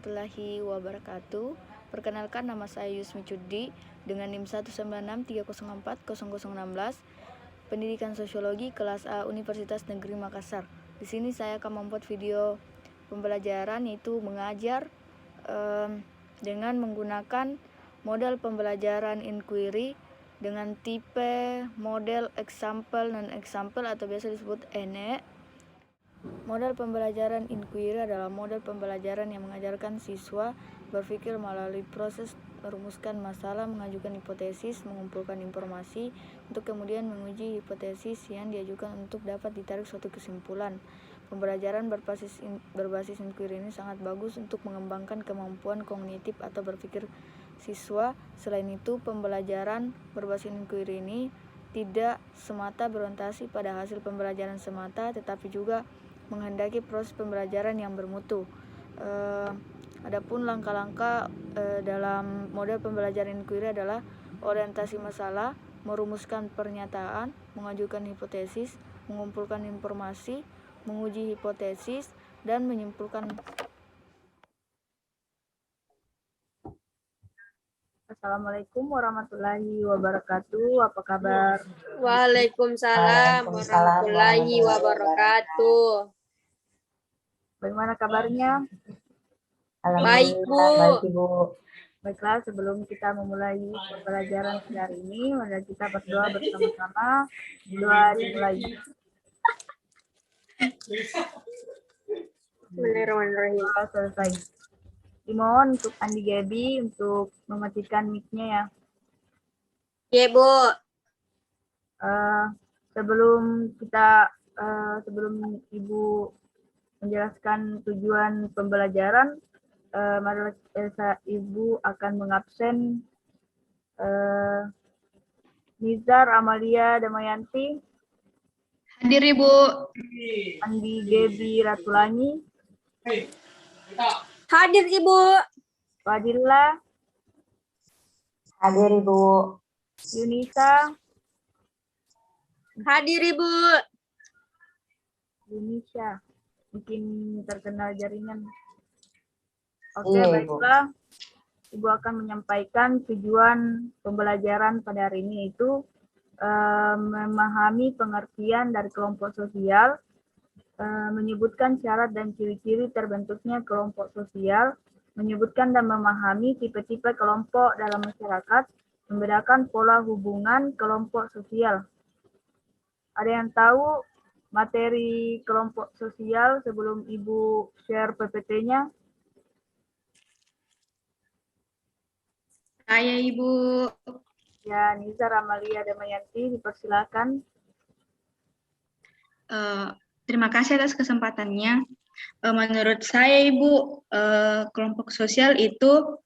warahmatullahi wabarakatuh. Perkenalkan, nama saya Yusmi Cudi dengan NIM 19630400016, Pendidikan Sosiologi kelas A Universitas Negeri Makassar. Di sini saya akan membuat video pembelajaran, yaitu mengajar dengan menggunakan model pembelajaran inquiry dengan tipe model example non-example atau biasa disebut ENE. Model pembelajaran inquiry adalah model pembelajaran yang mengajarkan siswa berpikir melalui proses merumuskan masalah, mengajukan hipotesis, mengumpulkan informasi, untuk kemudian menguji hipotesis yang diajukan untuk dapat ditarik suatu kesimpulan. Pembelajaran berbasis inquiry ini sangat bagus untuk mengembangkan kemampuan kognitif atau berpikir siswa. Selain itu, pembelajaran berbasis inquiry ini tidak semata berorientasi pada hasil pembelajaran semata, tetapi juga menghendaki proses pembelajaran yang bermutu. Adapun langkah-langkah dalam model pembelajaran inquiry adalah orientasi masalah, merumuskan pernyataan, mengajukan hipotesis, mengumpulkan informasi, menguji hipotesis, dan menyimpulkan. Assalamualaikum warahmatullahi wabarakatuh. Apa kabar? Waalaikumsalam warahmatullahi wabarakatuh. Bagaimana kabarnya? Baik, Bu. Baik, Ibu. Baiklah, sebelum kita memulai pembelajaran hari ini, mari kita berdoa bersama-sama. Doa dimulai. Bismillahirrahmanirrahim. Doa selesai. Dimohon untuk Andi Gaby untuk mematikan mic-nya ya. Ya, Bu. Sebelum Ibu menjelaskan tujuan pembelajaran, mari Ibu akan mengabsen Nizar Amalia Damayanti, Hadir, Ibu. Andi Gaby Ratulangi, Hadir, Ibu. Fadila, Hadir, Ibu. Yunisa, Hadir, Ibu. Yunisha, mungkin terkenal jaringan. Oke, Iya, Ibu. baiklah. Ibu akan menyampaikan tujuan pembelajaran pada hari ini, yaitu memahami pengertian dari kelompok sosial, menyebutkan syarat dan ciri-ciri terbentuknya kelompok sosial, menyebutkan dan memahami tipe-tipe kelompok dalam masyarakat, membedakan pola hubungan kelompok sosial. Ada yang tahu materi kelompok sosial sebelum Ibu share PPT-nya? Saya, Ibu. Ya, Nizar Amalia Damayanti, dipersilakan. Terima kasih atas kesempatannya. Menurut saya, Ibu, kelompok sosial itu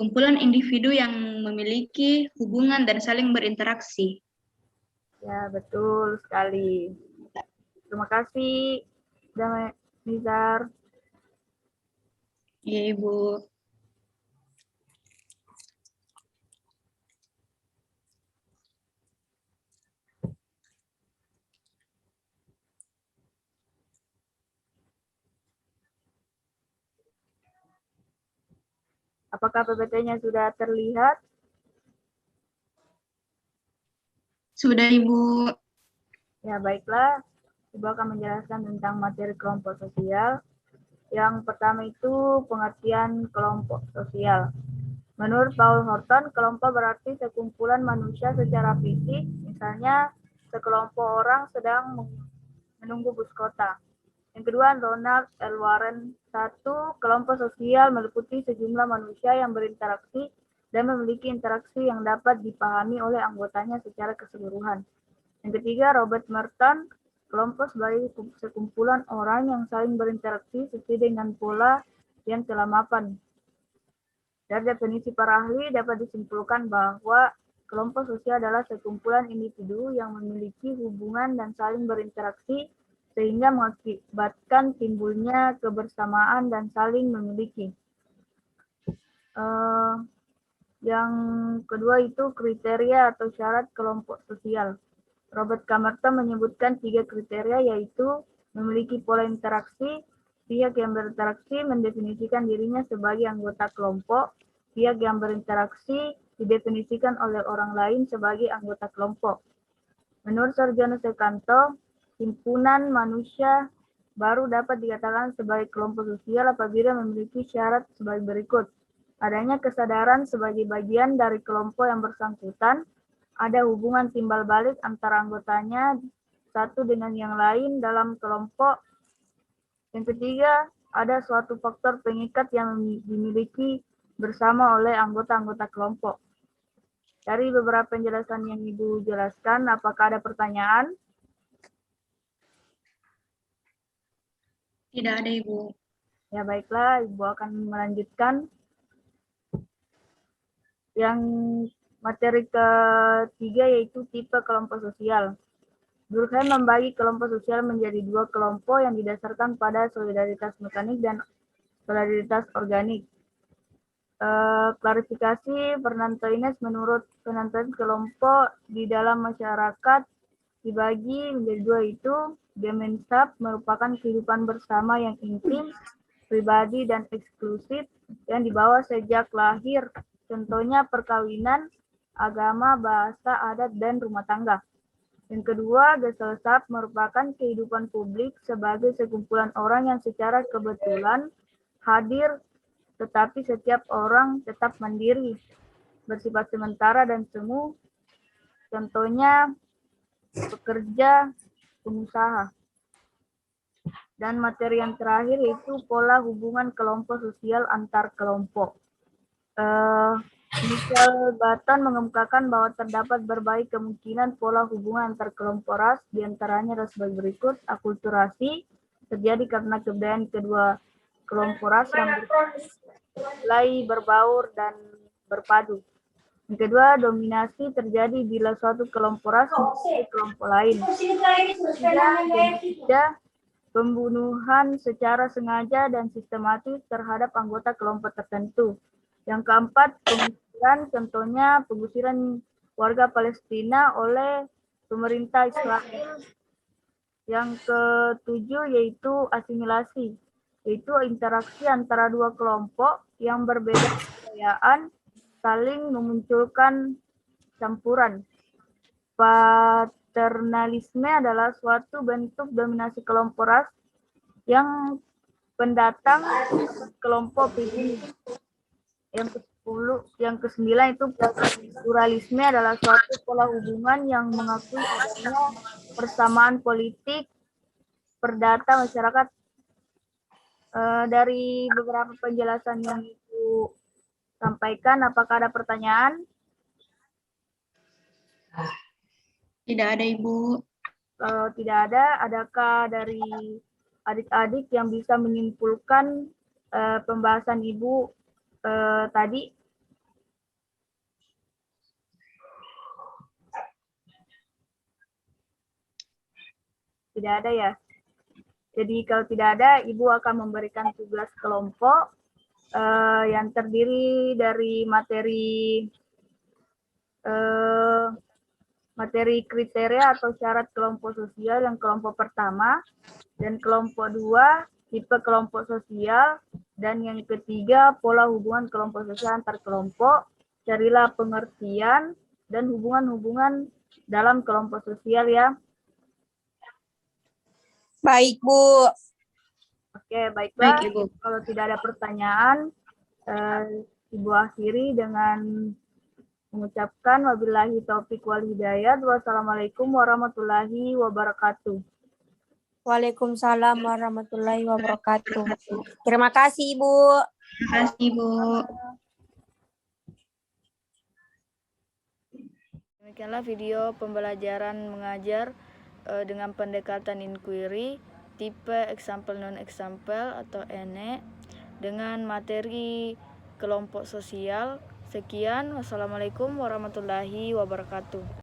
kumpulan individu yang memiliki hubungan dan saling berinteraksi. Ya, betul sekali. Terima kasih, Nizar. Ya, Ibu. Apakah PPT-nya sudah terlihat? Sudah, Ibu. Ya, baiklah. Ibu akan menjelaskan tentang materi kelompok sosial. Yang pertama itu pengertian kelompok sosial. Menurut Paul Horton, kelompok berarti sekumpulan manusia secara fisik, misalnya sekelompok orang sedang menunggu bus kota. Yang kedua, Donald L. Warren. Satu, kelompok sosial meliputi sejumlah manusia yang berinteraksi dan memiliki interaksi yang dapat dipahami oleh anggotanya secara keseluruhan. Yang ketiga, Robert Merton. Kelompok sebagai sekumpulan orang yang saling berinteraksi sesuai dengan pola yang telah mapan. Dari definisi para ahli dapat disimpulkan bahwa kelompok sosial adalah sekumpulan individu yang memiliki hubungan dan saling berinteraksi sehingga mengakibatkan timbulnya kebersamaan dan saling memiliki. Yang kedua itu kriteria atau syarat kelompok sosial. Robert Camerton menyebutkan 3 kriteria, yaitu memiliki pola interaksi, Pihak yang berinteraksi mendefinisikan dirinya sebagai anggota kelompok. Pihak yang berinteraksi didefinisikan oleh orang lain sebagai anggota kelompok. Menurut Sarjana Sekanto, himpunan manusia baru dapat dikatakan sebagai kelompok sosial apabila memiliki syarat sebagai berikut. Adanya kesadaran sebagai bagian dari kelompok yang bersangkutan, ada hubungan timbal balik antara anggotanya satu dengan yang lain dalam kelompok. Yang ketiga, ada suatu faktor pengikat yang dimiliki bersama oleh anggota-anggota kelompok. Dari beberapa penjelasan yang Ibu jelaskan, apakah ada pertanyaan? Tidak ada, Ibu. Ya baiklah, Ibu akan melanjutkan. Yang materi ketiga yaitu tipe kelompok sosial. Durkheim membagi kelompok sosial menjadi dua kelompok yang didasarkan pada solidaritas mekanik dan solidaritas organik. Klarifikasi Fernando Ines, menurut Fernando Ines, kelompok di dalam masyarakat dibagi menjadi dua, itu Gemeinschaft merupakan kehidupan bersama yang intim, pribadi dan eksklusif yang dibawa sejak lahir. Contohnya perkawinan, agama, bahasa, adat, dan rumah tangga. Yang kedua, Gesellschaft merupakan kehidupan publik sebagai sekumpulan orang yang secara kebetulan hadir, tetapi setiap orang tetap mandiri, bersifat sementara dan semu. Contohnya pekerja, pengusaha. Dan materi yang terakhir yaitu pola hubungan kelompok sosial antar kelompok. Michel Baton mengemukakan bahwa terdapat berbagai kemungkinan pola hubungan antar kelompok ras, diantaranya adalah sebagai berikut. Akulturasi terjadi karena kebudayaan kedua kelompok ras yang mulai berbaur dan berpadu. Yang kedua, dominasi terjadi bila suatu kelompok ras menguasai kelompok lain. Ketiga, genosida, pembunuhan secara sengaja dan sistematis terhadap anggota kelompok tertentu. Yang keempat, pengusiran, contohnya pengusiran warga Palestina oleh pemerintah Israel. Yang ketujuh yaitu asimilasi, yaitu interaksi antara dua kelompok yang berbeda kebudayaan saling memunculkan campuran. Paternalisme adalah suatu bentuk dominasi kelompok ras yang pendatang kelompok pribumi. Yang ke-9 itu pluralisme adalah suatu pola hubungan yang mengakui adanya persamaan politik perdata masyarakat. Dari beberapa penjelasan yang Ibu sampaikan, apakah ada pertanyaan? Tidak ada, Ibu. Kalau tidak ada, adakah dari adik-adik yang bisa menyimpulkan pembahasan Ibu tadi? Tidak ada ya? Jadi kalau tidak ada, Ibu akan memberikan tugas kelompok yang terdiri dari materi kriteria atau syarat kelompok sosial yang kelompok pertama, dan kelompok 2 tipe kelompok sosial, dan yang ketiga pola hubungan kelompok sosial antar kelompok. Carilah pengertian dan hubungan-hubungan dalam kelompok sosial ya. Baik, Bu. Oke, baiklah. Baik, Ibu. Kalau tidak ada pertanyaan, Ibu akhiri dengan mengucapkan wabillahi taufiq wal hidayah. Wassalamualaikum warahmatullahi wabarakatuh. Waalaikumsalam warahmatullahi wabarakatuh. Terima kasih, Ibu. Terima kasih, Ibu. Demikianlah video pembelajaran mengajar dengan pendekatan inquiry, tipe example non-example atau ENE, dengan materi kelompok sosial. Sekian, wassalamualaikum warahmatullahi wabarakatuh.